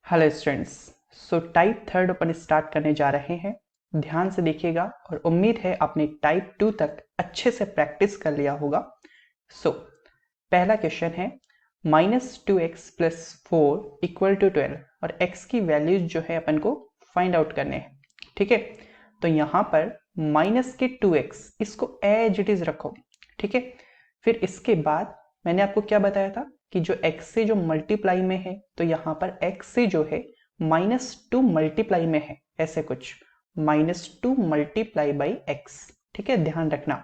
Hello students. So type third अपन start करने जा रहे हैं। ध्यान से देखिएगा और उम्मीद है आपने टाइप टू तक अच्छे से प्रैक्टिस कर लिया होगा। सो पहला क्वेश्चन है -2x प्लस 4 इक्वल टू 12 और x की वैल्यूज जो है अपन को फाइंड आउट करने हैं। ठीक है, तो यहाँ पर माइनस के 2x इसको एज इट इज रखो। ठीक है, फिर इसके बाद मैंने आपको क्या बताया था कि जो x से जो मल्टीप्लाई में है तो यहाँ पर x से जो है -2 मल्टीप्लाई में है, ऐसे कुछ -2 मल्टीप्लाई बाई x। ठीक है, ध्यान रखना।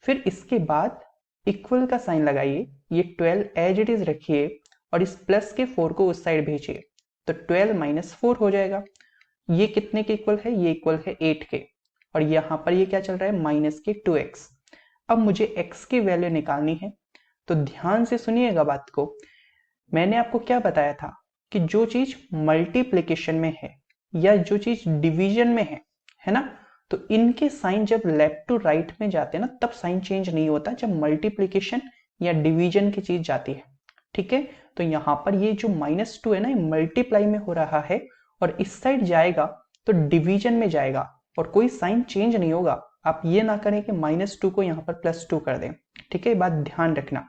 फिर इसके बाद इक्वल का साइन लगाइए, ये 12 एज इट इज रखिए और इस प्लस के 4 को उस साइड भेजिए तो 12 माइनस 4 हो जाएगा। ये कितने के इक्वल है? ये इक्वल है 8 के। और यहाँ पर ये क्या चल रहा है? माइनस के 2x। अब मुझे x की वैल्यू निकालनी है, तो ध्यान से सुनिएगा बात को। मैंने आपको क्या बताया था कि जो चीज मल्टीप्लिकेशन में है या जो चीज डिवीजन में है ना, तो इनके साइन जब लेफ्ट टू राइट में जाते हैं ना तब साइन चेंज नहीं होता, जब मल्टीप्लिकेशन या डिवीजन की चीज जाती है। ठीक है, तो यहाँ पर ये जो -2 है ना, ये मल्टीप्लाई में हो रहा है और इस साइड जाएगा तो डिवीजन में जाएगा और कोई साइन चेंज नहीं होगा। आप ये ना करें कि -2 को यहाँ पर +2 कर दें। ठीक है, ये बात ध्यान रखना।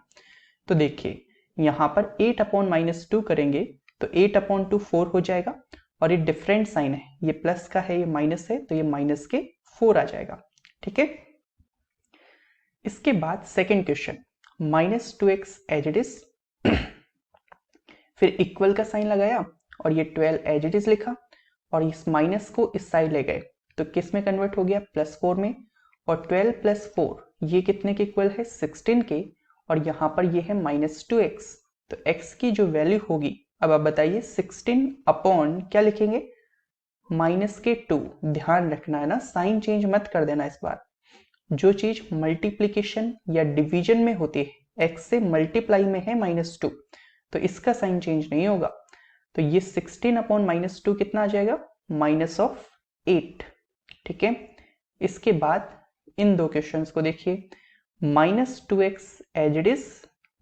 तो देखिए यहाँ पर 8 अपॉन -2 करेंगे तो 8 अपॉन 2 4 हो जाएगा और ये डिफरेंट साइन है, ये प्लस का है ये माइनस है, तो ये माइनस के 4 आ जाएगा। ठीक है, इसके बाद second question -2x as it is फिर इक्वल का साइन लगाया और ये 12 एज इट इज लिखा और इस माइनस को इस साइड ले गए तो किस में कन्वर्ट हो गया? +4 में। और 12 + 4 ये कितने के इक्वल है? 16 के। और यहाँ पर ये है -2x, तो x की जो वैल्यू होगी, अब आप बताइए 16 अपॉन क्या लिखेंगे? -2। ध्यान रखना है ना, साइन चेंज मत कर देना इस बार। जो चीज मल्टीप्लीकेशन या डिवीजन में होती है, x से मल्टीप्लाई में है -2, तो इसका साइन चेंज नहीं होगा। तो ये 16 अपॉन -2 कितना आ जाएगा? -8। ठीक है, इसके बाद इन दो क्वेश्चंस को देखिए। -2x एज इट इज,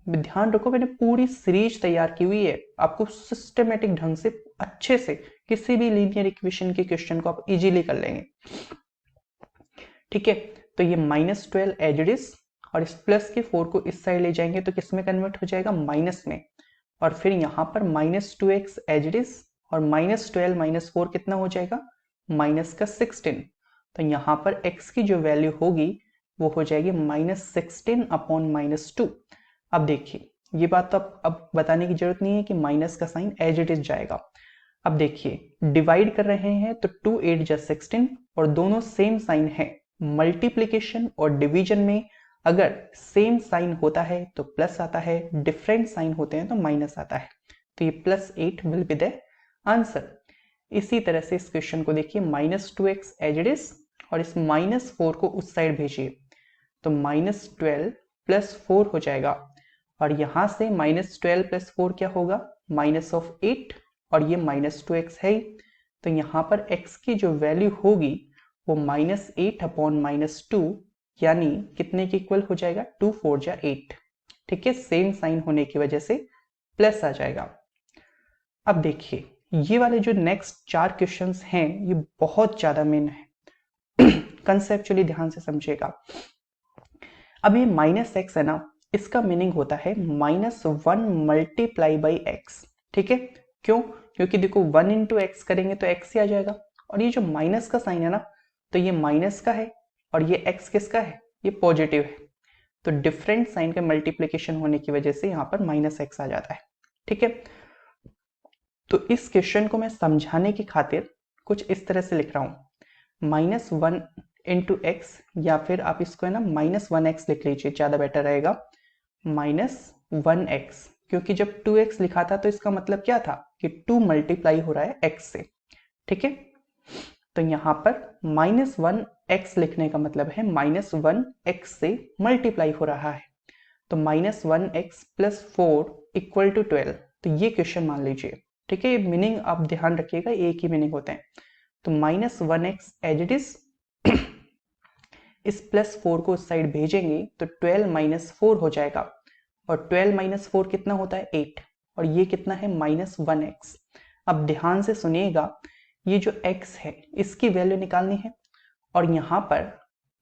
ध्यान रखो मैंने पूरी सीरीज तैयार की हुई है, आपको सिस्टमेटिक ढंग से अच्छे से किसी भी लीनियर इक्वेशन के क्वेश्चन को आप इजीली कर लेंगे। ठीक है, तो ये -12 एज इट इज और इस प्लस के 4 को इस साइड ले जाएंगे तो किस में कन्वर्ट हो जाएगा? माइनस में। और फिर यहाँ पर -2x एज इट इज और -12 - 4 कितना हो जाएगा? -16। तो यहाँ पर x की जो वैल्यू होगी वो हो जाएगी -16 अपॉन -2। अब देखिए ये बात तो अब बताने की जरूरत नहीं है कि माइनस का साइन एज इट इज जाएगा। अब देखिए डिवाइड कर रहे हैं तो 2 8 जा 16 और दोनों सेम साइन है। मल्टीप्लिकेशन और डिवीजन में अगर सेम साइन होता है तो प्लस आता है, डिफरेंट साइन होते हैं तो माइनस आता है। तो ये +8 विल बी द आंसर। इसी तरह से इस क्वेश्चन को देखिए, -2x एज इट इज और इस -4 को उस साइड भेजिए तो -12 + 4 हो जाएगा और यहां से -12 + 4 क्या होगा? -8 और ये -2x है, तो यहाँ पर x की जो वैल्यू होगी वो -8 अपॉन -2 यानी कितने के इक्वल हो जाएगा? 2 4 जा 8। ठीक है, सेम साइन होने की वजह से प्लस आ जाएगा। अब देखिए ये वाले जो नेक्स्ट 4 क्वेश्चंस हैं ये बहुत ज्यादा मेन है, कंसेप्चुअली ध्यान से समझिएगा। अब ये -x है ना, इसका मीनिंग होता है -1 मल्टीप्लाई बाई x। ठीक है, क्यों? क्योंकि देखो 1 इंटू एक्स करेंगे तो x ही आ जाएगा और ये जो माइनस का साइन है ना, तो ये माइनस का है और ये x किसका है? ये पॉजिटिव है। तो डिफरेंट साइन के मल्टीप्लिकेशन होने की वजह से यहाँ पर -x आ जाता है। ठीक है, तो इस क्वेश्चन को मैं समझाने की खातिर कुछ इस तरह से लिख रहा हूं, -1 इंटू एक्स, या फिर आप इसको है ना -1x लिख लीजिए, ज्यादा बेटर रहेगा। -1x, क्योंकि जब 2x लिखा था तो इसका मतलब क्या था कि 2 मल्टीप्लाई हो रहा है x से। ठीक है, तो यहाँ पर -1x लिखने का मतलब है -1x से मल्टीप्लाई हो रहा है, तो -1x + 4 इक्वल टू 12। तो ये क्वेश्चन मान लीजिए। ठीक है, मीनिंग आप ध्यान रखिएगा, एक ही मीनिंग होते हैं। तो -1x एज इट इज इस +4 को उस साइड भेजेंगे तो 12 - 4 हो जाएगा और 12 - 4 कितना होता है? 8 और ये कितना है? -1x। अब ध्यान से सुनिएगा, ये जो x है इसकी वैल्यू निकालनी है और यहाँ पर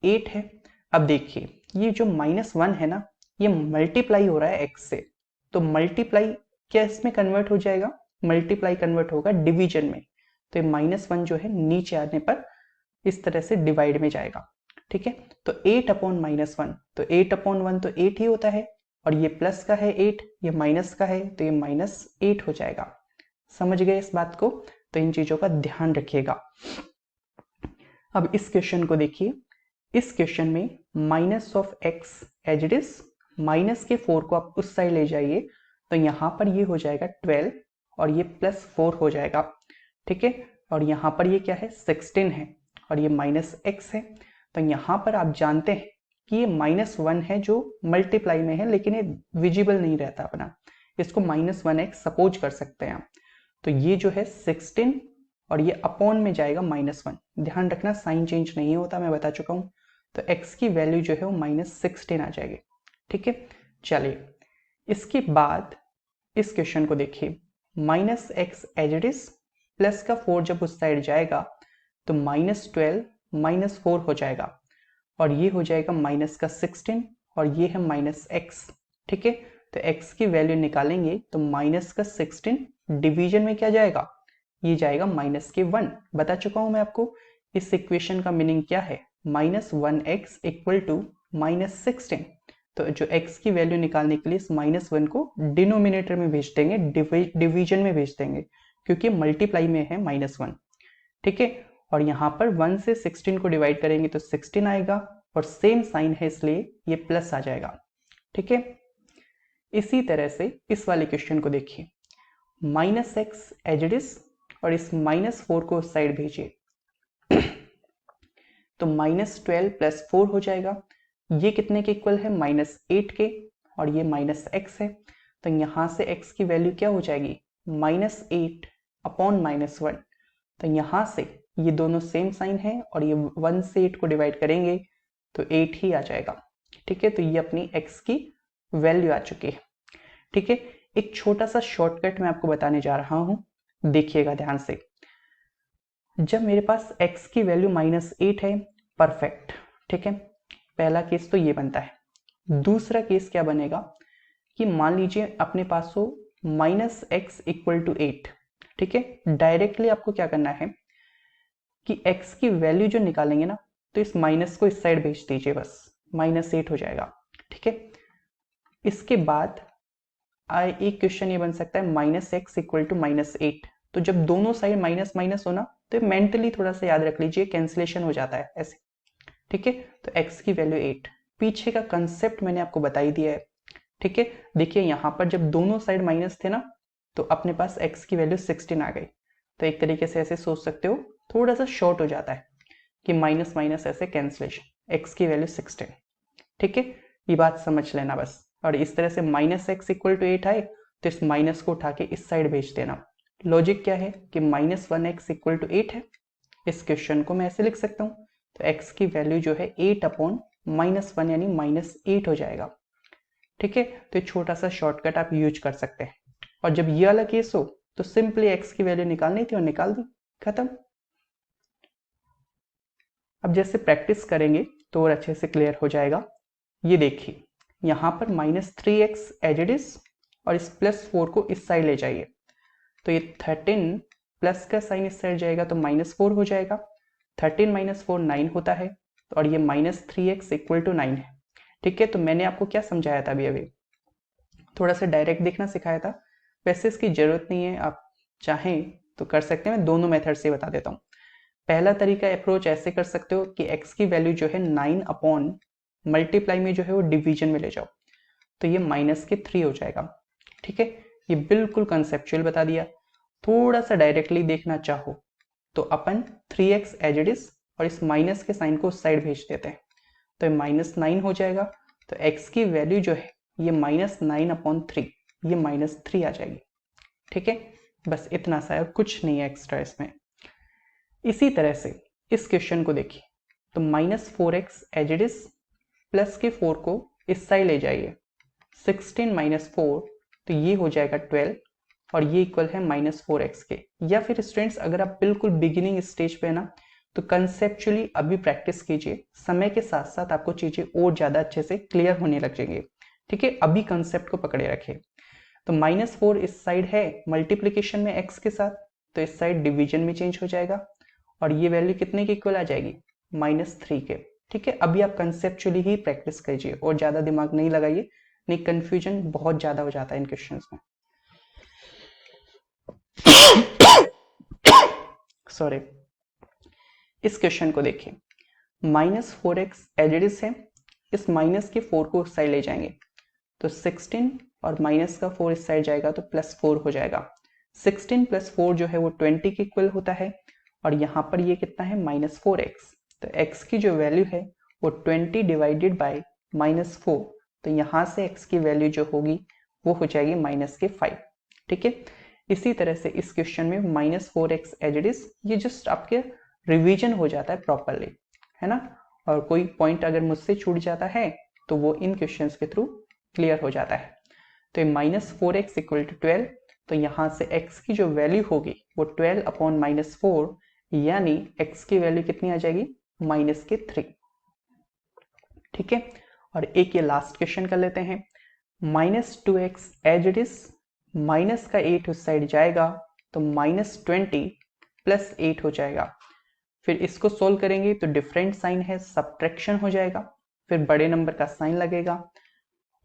8 है। अब देखिए ये जो -1 है ना, ये मल्टीप्लाई हो रहा है x से, तो मल्टीप्लाई क्या इसमें कन्वर्ट हो जाएगा, मल्टीप्लाई कन्वर्ट होगा डिवीजन में। तो ये -1 जो है नीचे आने पर इस तरह से डिवाइड में जाएगा, ठीक है। तो 8/-1, तो 8/1 तो 8 ही होता है, और ये प्लस का है 8, ये माइनस का है तो ये -8 हो जाएगा। समझ गए इस बात को? तो इन चीजों का ध्यान रखिएगा। अब इस क्वेश्चन को देखिए, इस क्वेश्चन में minus of x as it is, minus के 4 को आप उस साइड ले जाइए तो यहाँ पर ये हो जाएगा 12 और ये +4 हो जाएगा, ठीक है। और यहाँ पर ये क्या है, 16 है और ये -x है। तो यहाँ पर आप जानते हैं कि ये -1 है जो मल्टीप्लाई में है, लेकिन ये विजिबल नहीं रहता अपना, इसको -1x सपोज कर सकते हैं आप। तो ये जो है 16 और ये अपॉन में जाएगा -1। ध्यान रखना साइन चेंज नहीं होता, मैं बता चुका हूँ। तो x की वैल्यू जो है वो -16 आ जाएगी, ठीक है। चलिए इसके बाद इस क्वेश्चन को देखिए, -x as it is, plus का 4 जब उस साइड जाएगा तो -12 -4 हो जाएगा और ये हो जाएगा माइनस का 16 और ये है -x, ठीक है। तो x की वैल्यू निकालेंगे तो -16 डिवीजन में क्या जाएगा, ये जाएगा -1। बता चुका हूं मैं आपको इस इक्वेशन का मीनिंग क्या है, -1x इक्वल टू -16। तो जो x की वैल्यू निकालने के लिए इस -1 को डिनोमिनेटर में भेज देंगे, डिवीजन में भेज देंगे, क्योंकि मल्टीप्लाई में है -1, ठीक है। और यहाँ पर 1 से 16 को डिवाइड करेंगे तो 16 आएगा और सेम साइन है इसलिए ये प्लस आ जाएगा, ठीक है। इसी तरह से इस वाले क्वेश्चन को देखिए, -x एज इट इज और इस -4 को उस साइड भेजिए तो -12 + 4 हो जाएगा। ये कितने के इक्वल है, -8 के, और ये -x है। तो यहाँ से x की वैल्यू क्या हो जाएगी, -8/-1। तो यहाँ से ये दोनों सेम साइन है और ये 1 से 8 को डिवाइड करेंगे तो 8 ही आ जाएगा, ठीक है। तो ये अपनी x की वैल्यू आ चुकी है, ठीक है। एक छोटा सा शॉर्टकट मैं आपको बताने जा रहा हूं, देखिएगा ध्यान से। जब मेरे पास x की वैल्यू -8 है, परफेक्ट, ठीक है, पहला केस तो ये बनता है। दूसरा केस क्या बनेगा कि मान लीजिए अपने पास हो -x = 8, ठीक है। डायरेक्टली आपको क्या करना है कि x की वैल्यू जो निकालेंगे ना, तो इस माइनस को इस साइड भेज दीजिए, बस -8 हो जाएगा, ठीक है। इसके बाद एक क्वेश्चन ये बन सकता है -x = -8। तो जब दोनों साइड माइनस माइनस हो ना, तो मेंटली थोड़ा सा याद रख लीजिए, कैंसिलेशन हो जाता है ऐसे, ठीक है। तो x की वैल्यू 8, पीछे का कंसेप्ट मैंने आपको बता ही दिया है, ठीक है। देखिए यहाँ पर जब दोनों साइड माइनस थे ना, तो अपने पास x की वैल्यू 16 आ गई। तो एक तरीके से ऐसे सोच सकते हो, थोड़ा सा शॉर्ट हो जाता है कि माइनस माइनस ऐसे कैंसिलेशन, x की वैल्यू 16, ठीक है। ये बात समझ लेना बस। और इस तरह से -x = 8 आए तो इस माइनस को उठा के इस साइड भेज देना। लॉजिक क्या है कि -1x = 8 है, इस क्वेश्चन को मैं ऐसे लिख सकता हूँ। तो x की वैल्यू जो है 8/-1 यानी -8 हो जाएगा, ठीक है। तो ये छोटा सा शॉर्टकट आप यूज कर सकते हैं। और जब ये वाला केस हो तो सिंपली x की वैल्यू निकालनी थी और निकाल दी, खत्म। अब जैसे प्रैक्टिस करेंगे तो और अच्छे से क्लियर हो जाएगा। ये देखिए यहाँ पर -3x एज इट इज और इस +4 को इस साइड ले जाइए तो ये 13 प्लस का साइन इस साइड जाएगा तो -4 हो जाएगा। 13 - 4 9 होता है और ये -3x = 9 है, ठीक है। तो मैंने आपको क्या समझाया था अभी थोड़ा सा डायरेक्ट देखना सिखाया था, वैसे इसकी जरूरत नहीं है, आप चाहें तो कर सकते हैं। मैं दोनों मेथड से बता देता हूँ। पहला तरीका अप्रोच ऐसे कर सकते हो कि x की वैल्यू जो है 9 मल्टीप्लाई में जो है वो डिवीजन में ले जाओ, तो ये -3 हो जाएगा, ठीक है। ये बिल्कुल कंसेप्चुअल बता दिया। थोड़ा सा डायरेक्टली देखना चाहो तो अपन 3x एज इट इज और इस माइनस के साइन को उस साइड भेज देते हैं, तो ये -9 हो जाएगा। तो x की वैल्यू जो है ये -9/3, ये -3 आ जाएगी, ठीक है। बस इतना सा है, कुछ नहीं है एक्स्ट्रा इसमें। इसी तरह से इस क्वेश्चन को देखिए, तो -4x as it is plus के 4 को इस साइड ले जाइए, 16 - 4 तो ये हो जाएगा 12 और ये इक्वल है -4x के। या फिर स्टूडेंट्स अगर आप बिल्कुल बिगिनिंग स्टेज पे है ना, तो कंसेप्चुअली अभी प्रैक्टिस कीजिए, समय के साथ साथ आपको चीजें और ज्यादा अच्छे से क्लियर होने लग जाएंगे। ठीक है, अभी कंसेप्ट को पकड़े रखें। तो -4 इस साइड है मल्टीप्लीकेशन में x के साथ, तो इस साइड डिवीजन में चेंज हो जाएगा और ये वैल्यू कितने की इक्वल आ जाएगी, -3 के। ठीक है, अभी आप कंसेप्चुअली ही प्रैक्टिस कीजिए और ज्यादा दिमाग नहीं लगाइए, नहीं कंफ्यूजन बहुत ज्यादा हो जाता है इन क्वेश्चंस में। सॉरी। इस क्वेश्चन को देखिए, -4x एज इट इज है, इस माइनस के 4 को उस साइड ले जाएंगे तो 16 और माइनस का 4 इस साइड जाएगा तो +4 हो जाएगा। 16 + 4 जो है वो 20 के इक्वल होता है और यहाँ पर ये कितना है, -4x। तो x की जो वैल्यू है वो 20 डिवाइडेड बाय -4, तो यहाँ से x की वैल्यू जो होगी वो हो जाएगी -5। ठीक है, इसी तरह से इस क्वेश्चन में -4x एज इट इज, ये जस्ट आपके रिवीजन हो जाता है प्रॉपरली, है ना। और कोई पॉइंट अगर मुझसे छूट जाता है तो वो इन क्वेश्चंस के थ्रू क्लियर हो जाता है। तो -4x = 12, तो यहाँ से x की जो वैल्यू होगी वो 12/-4, यानी x की वैल्यू कितनी आ जाएगी, -3। ठीक है, और एक ये लास्ट क्वेश्चन कर लेते हैं, -2x as it is, minus का 8 उस साइड जाएगा तो -20 + 8 हो जाएगा। फिर इसको सोल्व करेंगे तो डिफरेंट साइन है, सब्ट्रैक्शन हो जाएगा, फिर बड़े नंबर का साइन लगेगा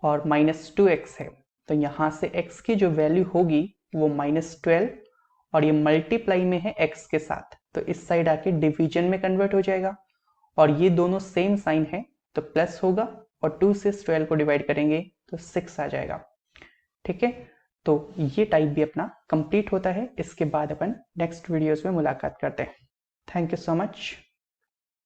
और -2x है, तो यहाँ से x की जो वैल्यू होगी वो -12 और ये मल्टीप्लाई में है x के साथ, तो इस साइड आके डिवीजन में कन्वर्ट हो जाएगा और ये दोनों सेम साइन है तो प्लस होगा और 2 से 12 को डिवाइड करेंगे तो 6 आ जाएगा। ठीक है, तो ये टाइप भी अपना कंप्लीट होता है। इसके बाद अपन नेक्स्ट वीडियोस में मुलाकात करते हैं। Thank you so much.